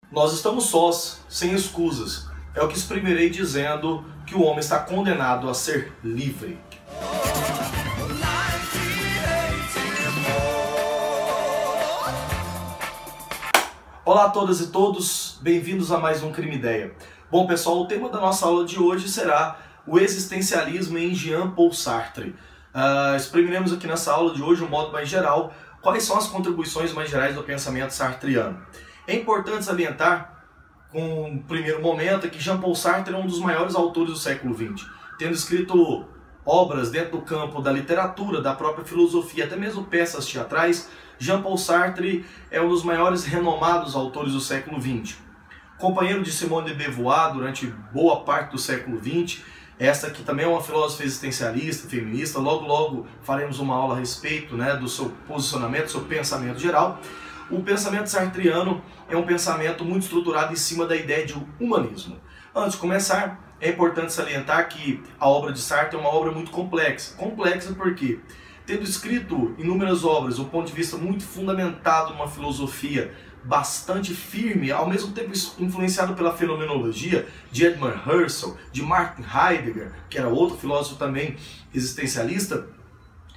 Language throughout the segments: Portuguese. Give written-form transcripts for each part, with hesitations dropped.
Nós estamos sós, sem escusas. É o que exprimirei dizendo que o homem está condenado a ser livre. Olá a todas e todos, bem-vindos a mais um Crime Ideia. Bom pessoal, o tema da nossa aula de hoje será o existencialismo em Jean-Paul Sartre. Exprimiremos aqui nessa aula de hoje, de um modo mais geral, quais são as contribuições mais gerais do pensamento sartreano. É importante salientar, com um primeiro momento, que Jean-Paul Sartre é um dos maiores autores do século XX, tendo escrito obras dentro do campo da literatura, da própria filosofia, até mesmo peças teatrais. Jean-Paul Sartre é um dos maiores renomados autores do século XX. Companheiro de Simone de Beauvoir durante boa parte do século XX, esta que também é uma filósofa existencialista, feminista. Logo faremos uma aula a respeito, do seu posicionamento, do seu pensamento geral. O pensamento sartreano é um pensamento muito estruturado em cima da ideia de humanismo. Antes de começar, é importante salientar que a obra de Sartre é uma obra muito complexa. Complexa porque, tendo escrito inúmeras obras, do ponto de vista muito fundamentado numa filosofia bastante firme, ao mesmo tempo influenciado pela fenomenologia de Edmund Husserl, de Martin Heidegger, que era outro filósofo também existencialista,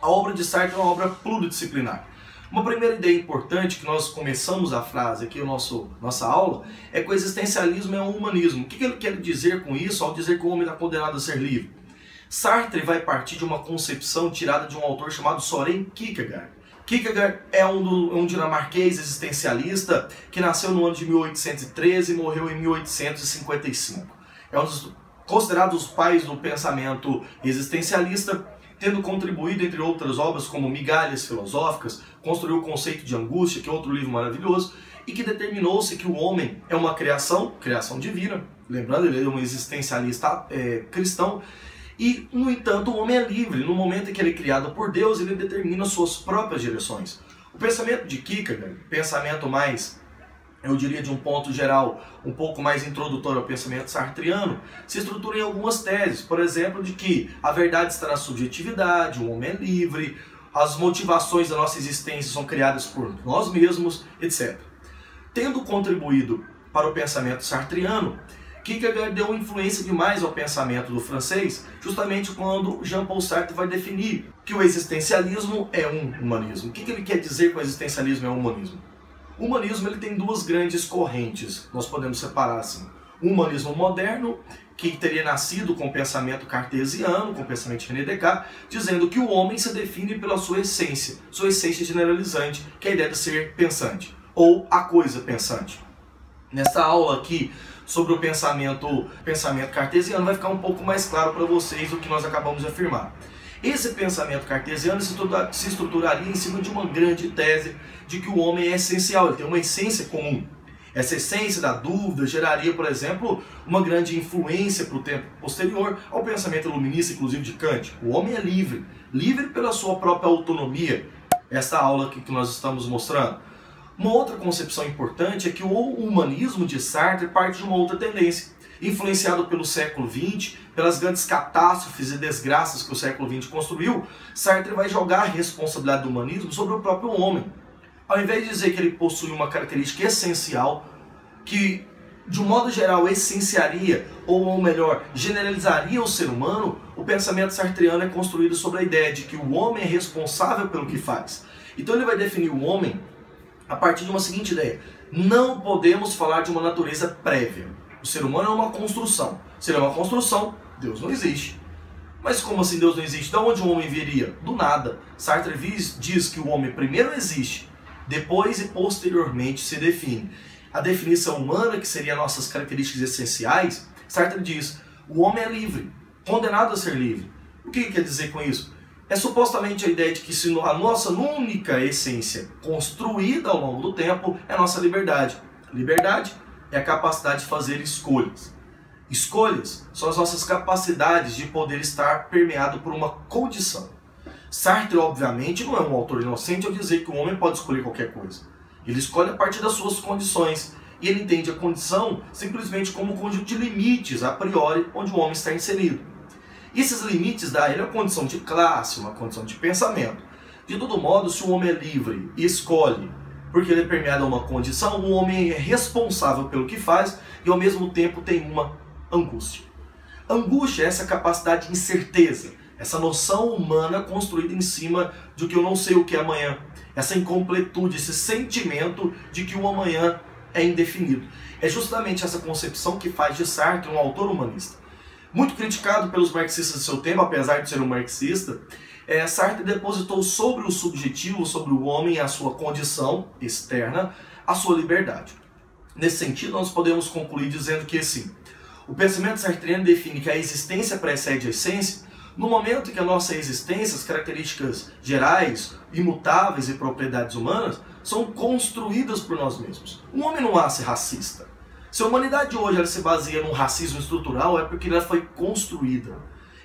a obra de Sartre é uma obra pluridisciplinar. Uma primeira ideia importante que nós começamos a frase aqui, nossa aula, é que o existencialismo é um humanismo. O que ele quer dizer com isso ao dizer que o homem está condenado a ser livre? Sartre vai partir de uma concepção tirada de um autor chamado Søren Kierkegaard. Kierkegaard é um dinamarquês existencialista que nasceu no ano de 1813 e morreu em 1855. É um dos considerados os pais do pensamento existencialista, tendo contribuído, entre outras obras, como Migalhas Filosóficas, construiu o conceito de angústia, que é outro livro maravilhoso, e que determinou-se que o homem é uma criação divina, lembrando, ele é um existencialista cristão, e, no entanto, o homem é livre. No momento em que ele é criado por Deus, ele determina suas próprias direções. O pensamento de Kierkegaard, pensamento mais, eu diria de um ponto geral, um pouco mais introdutório ao pensamento sartreano, se estrutura em algumas teses, por exemplo, de que a verdade está na subjetividade, o homem é livre, as motivações da nossa existência são criadas por nós mesmos, etc. Tendo contribuído para o pensamento sartreano, Kierkegaard deu influência demais ao pensamento do francês, justamente quando Jean-Paul Sartre vai definir que o existencialismo é um humanismo. O que ele quer dizer que o existencialismo é um humanismo? O humanismo ele tem duas grandes correntes, nós podemos separar assim. O humanismo moderno, que teria nascido com o pensamento cartesiano, com o pensamento de René Descartes, dizendo que o homem se define pela sua essência generalizante, que é a ideia de ser pensante, ou a coisa pensante. Nesta aula aqui, sobre o pensamento cartesiano, vai ficar um pouco mais claro para vocês o que nós acabamos de afirmar. Esse pensamento cartesiano se estruturaria em cima de uma grande tese de que o homem é essencial, ele tem uma essência comum. Essa essência da dúvida geraria, por exemplo, uma grande influência para o tempo posterior ao pensamento iluminista, inclusive de Kant. O homem é livre, livre pela sua própria autonomia. Essa aula aqui que nós estamos mostrando. Uma outra concepção importante é que o humanismo de Sartre parte de uma outra tendência. Influenciado pelo século XX, pelas grandes catástrofes e desgraças que o século XX construiu, Sartre vai jogar a responsabilidade do humanismo sobre o próprio homem. Ao invés de dizer que ele possui uma característica essencial, que de um modo geral essenciaria, ou melhor, generalizaria o ser humano, o pensamento sartreano é construído sobre a ideia de que o homem é responsável pelo que faz. Então ele vai definir o homem a partir de uma seguinte ideia: não podemos falar de uma natureza prévia. O ser humano é uma construção. Se ele é uma construção, Deus não existe. Mas como assim Deus não existe? De onde o homem viria? Do nada. Sartre diz que o homem primeiro existe, depois e posteriormente se define. A definição humana, que seria nossas características essenciais, Sartre diz: o homem é livre, condenado a ser livre. O que ele quer dizer com isso? É supostamente a ideia de que se a nossa única essência construída ao longo do tempo é a nossa liberdade. Liberdade é a capacidade de fazer escolhas. Escolhas são as nossas capacidades de poder estar permeado por uma condição. Sartre, obviamente, não é um autor inocente ao dizer que o homem pode escolher qualquer coisa. Ele escolhe a partir das suas condições. E ele entende a condição simplesmente como um conjunto de limites, a priori, onde o homem está inserido. E esses limites dão a ele uma condição de classe, uma condição de pensamento. De todo modo, se o homem é livre e escolhe porque ele é permeado a uma condição, o homem é responsável pelo que faz e ao mesmo tempo tem uma angústia. Angústia é essa capacidade de incerteza, essa noção humana construída em cima de que eu não sei o que é amanhã, essa incompletude, esse sentimento de que o amanhã é indefinido. É justamente essa concepção que faz de Sartre um autor humanista. Muito criticado pelos marxistas de seu tempo, apesar de ser um marxista, Sartre depositou sobre o subjetivo, sobre o homem, a sua condição externa, a sua liberdade. Nesse sentido, nós podemos concluir dizendo que, sim, o pensamento sartriano define que a existência precede a essência no momento em que a nossa existência, as características gerais, imutáveis e propriedades humanas são construídas por nós mesmos. Um homem não nasce racista. Se a humanidade hoje ela se baseia num racismo estrutural, é porque ela foi construída.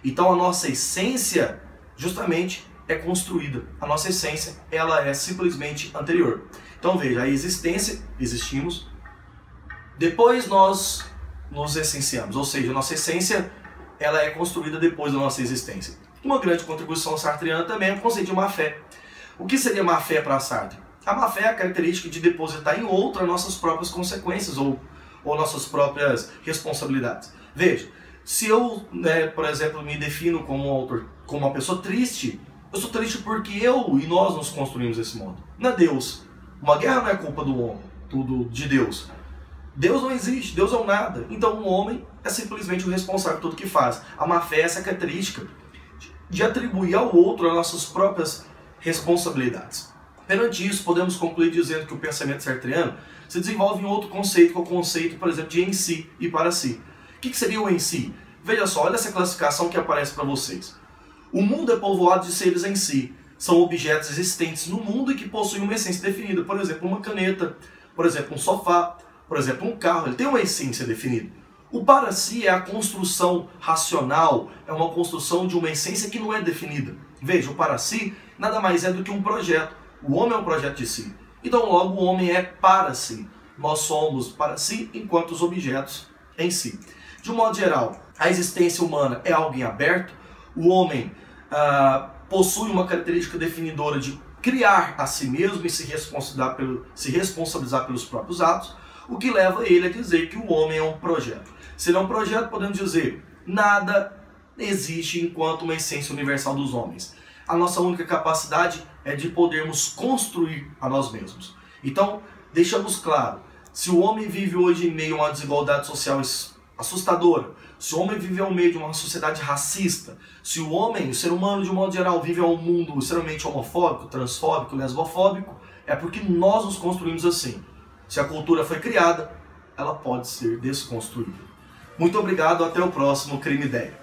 Então a nossa essência, justamente, é construída. A nossa essência, ela é simplesmente anterior. Então veja, a existência, existimos, depois nós nos essenciamos, ou seja, a nossa essência, ela é construída depois da nossa existência. Uma grande contribuição sartriana também é o conceito de má-fé. O que seria má-fé para Sartre? A má-fé é a característica de depositar em outra nossas próprias consequências ou nossas próprias responsabilidades. Veja, se eu, por exemplo, me defino como autor, como uma pessoa triste, eu sou triste porque eu e nós nos construímos desse modo. Não é Deus. Uma guerra não é culpa do homem, de Deus. Deus não existe, Deus é um nada. Então o homem é simplesmente o responsável por tudo que faz. A má-fé é essa característica de atribuir ao outro as nossas próprias responsabilidades. Perante isso, podemos concluir dizendo que o pensamento sartriano se desenvolve em outro conceito, que é o conceito, por exemplo, de em si e para si. O que seria o em si? Veja só, olha essa classificação que aparece para vocês. O mundo é povoado de seres em si. São objetos existentes no mundo e que possuem uma essência definida. Por exemplo, uma caneta, por exemplo, um sofá, por exemplo, um carro. Ele tem uma essência definida. O para si é a construção racional, é uma construção de uma essência que não é definida. Veja, o para si nada mais é do que um projeto. O homem é um projeto de si. Então, logo, o homem é para si. Nós somos para si enquanto os objetos em si. De um modo geral, a existência humana é algo em aberto. O homem possui uma característica definidora de criar a si mesmo e se responsabilizar pelos próprios atos, o que leva ele a dizer que o homem é um projeto. Se ele é um projeto, podemos dizer, nada existe enquanto uma essência universal dos homens. A nossa única capacidade é de podermos construir a nós mesmos. Então, deixamos claro, se o homem vive hoje em meio a uma desigualdade social assustadora, se o homem vive ao meio de uma sociedade racista, se o homem, o ser humano de um modo geral, vive em um mundo extremamente homofóbico, transfóbico, lesbofóbico, é porque nós nos construímos assim. Se a cultura foi criada, ela pode ser desconstruída. Muito obrigado, até o próximo Crime Ideia.